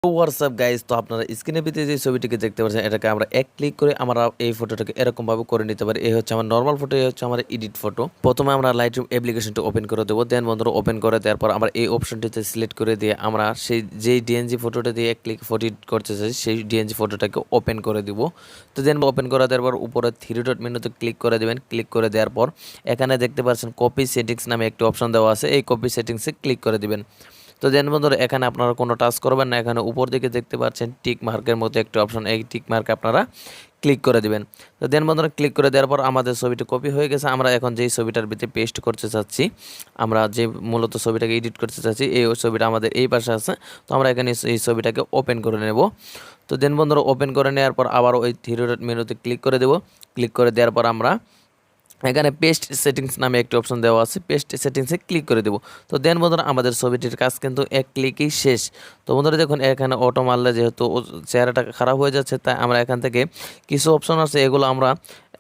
তো WhatsApp guys, তো আপনারা স্ক্রিনের ভিতরে যে ছবিটিকে দেখতে পাচ্ছেন এটাকে আমরা এক ক্লিক করে আমরা এই ফটোটাকে এরকম ভাবে করে নিতে পারি। এই হচ্ছে আমার নর্মাল ফটো, এই হচ্ছে আমার এডিট ফটো। প্রথমে আমরা লাইটরুম অ্যাপ্লিকেশনটা ওপেন করে দেবো, দেন বন্ধুরা ওপেন করে দেওয়ার পর আমরা এই অপশনটিতে সিলেক্ট করে দিয়ে আমরা সেই যেই ডিএনজি ফটোটা দিয়ে এক ক্লিক ফটো এডিট করতে চাই সেই ডিএনজি ফটোটাকে ওপেন করে দিব। তো দেন ওপেন করে দেওয়ার পর উপরে থ্রি ডট মেনুতে ক্লিক করে দেবেন। ক্লিক করে দেওয়ার পর এখানে দেখতে পাচ্ছেন কপি সেটিংস নামে একটি অপশন দেওয়া আছে, এই কপি সেটিংসে ক্লিক করে দিবেন। তো দেন বন্ধুরা এখানে আপনারা কোনো টাচ করবেন না, এখানে উপর দিকে দেখতে পাচ্ছেন টিক মার্কের মতো একটি অপশন, এই টিক মার্ক আপনারা ক্লিক করে দিবেন। তো দেন বন্ধুরা ক্লিক করে দেওয়ার পর আমাদের ছবিটি কপি হয়ে গেছে। আমরা এখন যেই ছবিটার ভিতরে পেস্ট করতে চাচ্ছি, আমরা যে মূলত ছবিটাকে এডিট করতে চাচ্ছি এই ছবিটা আমাদের এই পাশে আছে। তো আমরা এখানে এই ছবিটাকে ওপেন করে নেব। তো দেন বন্ধুরা ওপেন করে নেওয়ার পর আবার ওই থ্রি ডট মেনুতে ক্লিক করে দেব। ক্লিক করে দেওয়ার পর আমরা এখানে পেস্ট সেটিংস নামে একটি অপশন দেওয়া আছে, পেস্ট সেটিংসে ক্লিক করে দেব। তো দেন বন্ধুরা আমাদের ছবিটির কাজ কিন্তু এক ক্লিকেই শেষ। তো বন্ধুরা দেখুন এখানে অটো মারলে যেহেতু চেহারাটা খারাপ হয়ে যাচ্ছে, তাই আমরা এখান থেকে কিছু অপশন আছে এগুলো আমরা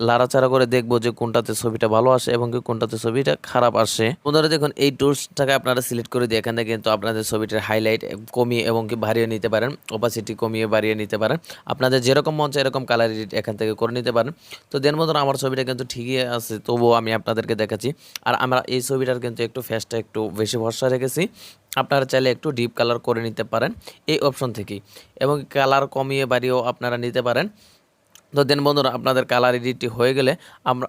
লাড়াচাড়া করে দেখবো যে কোনটাতে ছবিটা ভালো আসে এবং কোনটাতে ছবিটা খারাপ আসে। বন্ধুরা দেখুন এই টুলসটাকে আপনারা সিলেক্ট করে দিয়ে এখান থেকে কিন্তু আপনাদের ছবিটার হাইলাইট কমিয়ে এবং বাড়িয়ে নিতে পারেন, অপাসিটি কমিয়ে বাড়িয়ে নিতে পারেন। আপনাদের যেরকম মন চায় এরকম কালার এডিট এখান থেকে করে নিতে পারেন। তো দেন বন্ধুরা আমার ছবিটা কিন্তু ঠিকই আছে, তবুও আমি আপনাদেরকে দেখাচ্ছি। আর আমরা এই ছবিটার কিন্তু একটু ফেসটা একটু বেশি ভরসা রেখেছি, আপনারা চাইলে একটু ডিপ কালার করে নিতে পারেন এই অপশন থেকেই, এবং কালার কমিয়ে বাড়িয়েও আপনারা নিতে পারেন। তো দেন বন্ধুরা আপনাদের কালার এডিটটি হয়ে গেলে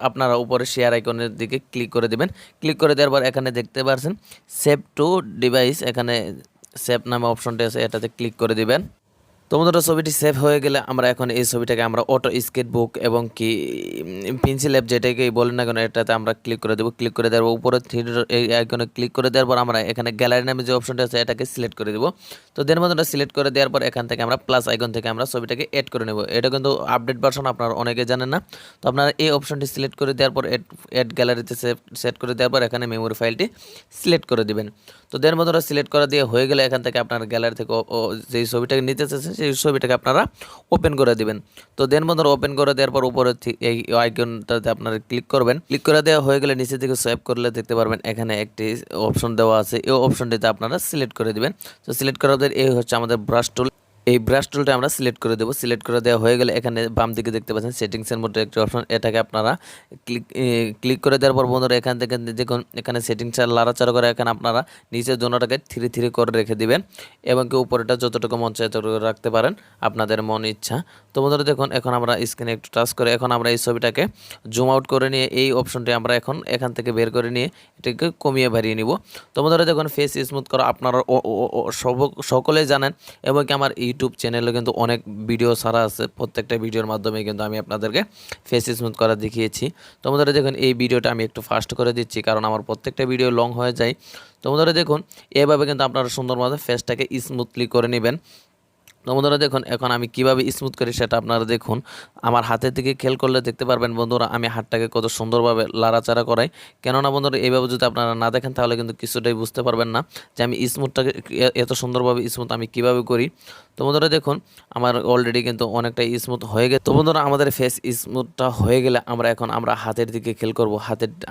আপনারা উপরে শেয়ার আইকনের দিকে ক্লিক করে দেবেন। ক্লিক করে দেওয়ার পর এখানে দেখতে পাচ্ছেন সেভ টু ডিভাইস, এখানে সেভ নামে অপশনটি আছে, এটাতে ক্লিক করে দিবেন। তো বন্ধুরা ছবিটি সেভ হয়ে গেলে আমরা এখন এই ছবিটাকে আমরা অটো স্কেচবুক এবং কি পেন্সিল অ্যাপ যেটাকেই বলেন না কেন এটাতে আমরা ক্লিক করে দেবো। ক্লিক করে দেওয়ার পর উপরে থ্রি এই আইকনে ক্লিক করে দেওয়ার পর আমরা এখানে গ্যালারি নামে যে অপশনটা আছে এটাকে সিলেক্ট করে দেবো। তো দেন বন্ধুরা সিলেক্ট করে দেওয়ার পর এখান থেকে আমরা প্লাস আইকন থেকে আমরা ছবিটাকে এড করে নেব। এটা কিন্তু আপডেট ভার্সন, আপনারা অনেকে জানেন না। তো আপনারা এই অপশনটি সিলেক্ট করে দেওয়ার পর এড গ্যালারিতে সেট করে দেওয়ার পর এখানে মেমোরি ফাইলটি সিলেক্ট করে দিবেন। তো দেন বন্ধুরা সিলেক্ট করা দিয়ে হয়ে গেলে এখান থেকে আপনার গ্যালারি থেকে যেই ছবিটাকে নিতে চাচ্ছেন সেই ছবিটাকে আপনারা ওপেন করে দিবেন। তো দেন বন্ধুরা ওপেন করে দেওয়ার পর উপরে এই আইকনটাতে আপনারা ক্লিক করবেন। ক্লিক করে দেওয়া হয়ে গেলে নিচে থেকে সোয়াইপ করলে দেখতে পারবেন এখানে একটি অপশন দেওয়া আছে, এই অপশনটিতে আপনারা সিলেক্ট করে দিবেন। তো সিলেক্ট করার পর এই হচ্ছে আমাদের ব্রাশ টুল, এই ব্রাশ টুলটা আমরা সিলেক্ট করে দেবো। সিলেক্ট করে দেওয়া হয়ে গেলে এখানে বাম দিকে দেখতে পাচ্ছেন সেটিংসের মধ্যে একটি অপশন, এটাকে আপনারা ক্লিক করে দেওয়ার পর বন্ধুরা এখান থেকে দেখুন এখানে সেটিংসটা লাড়াচাড়া করে এখানে আপনারা নিচের জোনটাকে থ্রি থ্রি করে রেখে দিবেন এবং কি উপরেটা যতটুকু মন চায় ততটুকু রাখতে পারেন আপনাদের মন ইচ্ছা। তো বন্ধুরা দেখুন এখন আমরা স্ক্রিনে একটু টাচ করে এখন আমরা এই ছবিটাকে জুম আউট করে নিয়ে এই অপশনটি আমরা এখন এখান থেকে বের করে নিয়ে এটাকে কমিয়ে বাড়িয়ে নিব। তো বন্ধুরা দেখুন ফেস স্মুথ করা আপনারা সকলেই জানেন এবং কি আমার ইউটিউব চ্যানেলে কিন্তু অনেক ভিডিও ছাড়া আছে, প্রত্যেকটা ভিডিওর মাধ্যমে কিন্তু আমি আপনাদেরকে ফেস স্মুথ করা দেখিয়েছি। তো বন্ধুরা দেখুন এই ভিডিওটা আমি একটু ফাস্ট করে দিচ্ছি কারণ আমার প্রত্যেকটা ভিডিও লং হয়ে যায়। তো বন্ধুরা দেখুন এভাবে কিন্তু আপনারা সুন্দরভাবে ফেসটাকে স্মুথলি করে নেবেন। তো বন্ধুরা দেখুন এখন আমি কিভাবে স্মুথ করি সেটা আপনারা দেখুন, আমার হাতের দিকে খেয়াল করলে দেখতে পারবেন বন্ধুরা আমি হাতটাকে কত সুন্দরভাবে লাড়াচাড়া করাই। কেননা বন্ধুরা এইভাবে যদি আপনারা না দেখেন তাহলে কিন্তু কিছুটাই বুঝতে পারবেন না যে আমি স্মুথটাকে এত সুন্দরভাবে স্মুথ আমি কিভাবে করি। তো বন্ধুরা দেখুন আমার অলরেডি কিন্তু অনেকটা স্মুথ হয়ে গেছে। তো বন্ধুরা আমাদের ফেস স্মুথটা হয়ে গেলে আমরা হাতের দিকে খেয়াল করব,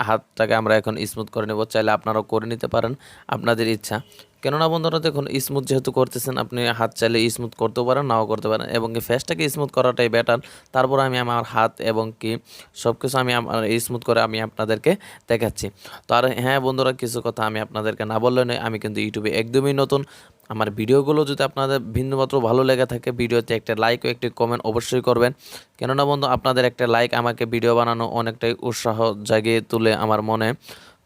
হাতটাকে আমরা এখন স্মুথ করে নেব। চাইলে আপনারাও করে নিতে পারেন আপনাদের ইচ্ছা। কেননা বন্ধুরা দেখুন স্মুথ যেহেতু করতেছেন আপনি হাত চাইলে স্মুথ করতেও পারেন নাও করতে পারেন এবং কি ফেসটাকে স্মুথ করাটাই বেটার। তারপর আমি আমার হাত এবং কি সব কিছু আমি আমার স্মুথ করে আমি আপনাদেরকে দেখাচ্ছি। তো আর হ্যাঁ বন্ধুরা কিছু কথা আমি আপনাদেরকে না বললে নয়, আমি কিন্তু ইউটিউবে একদমই নতুন। আমার ভিডিওগুলো যদি আপনাদের বিন্দুমাত্র ভালো লেগে থাকে ভিডিওতে একটা লাইক ও একটি কমেন্ট অবশ্যই করবেন। কেননা বন্ধু আপনাদের একটা লাইক আমাকে ভিডিও বানানো অনেকটাই উৎসাহ জাগিয়ে তুলে আমার মনে।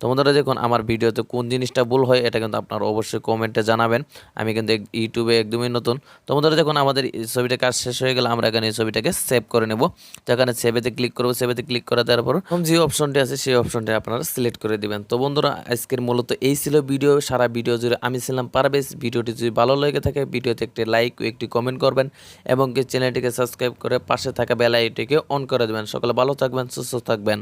তো বন্ধুরা দেখুন আমার ভিডিওতে কোন জিনিসটা ভুল হয় এটা কিন্তু আপনারা অবশ্যই কমেন্টে জানাবেন, আমি কিন্তু ইউটিউবে একদমই নতুন। তো বন্ধুরা দেখুন আমাদের এই ছবিটা কাজ শেষ হয়ে গেলে আমরা এখানে এই ছবিটাকে সেভ করে নেব। তো এখানে সেভেতে ক্লিক করবো, সেভেতে ক্লিক করে দেওয়ার পর যে অপশনটি আছে সেই অপশনটি আপনারা সিলেক্ট করে দিবেন। তো বন্ধুরা আজকের মূলত এই ছিল ভিডিও, সারা ভিডিও জুড়ে আমি ছিলাম পারভেজ। ভিডিওটি যদি ভালো লেগে থাকে ভিডিওতে একটি লাইক ও একটি কমেন্ট করবেন এবং চ্যানেলটিকে সাবস্ক্রাইব করে পাশে থাকা বেল আইকনটিকে অন করে দেবেন। সকলে ভালো থাকবেন, সুস্থ থাকবেন।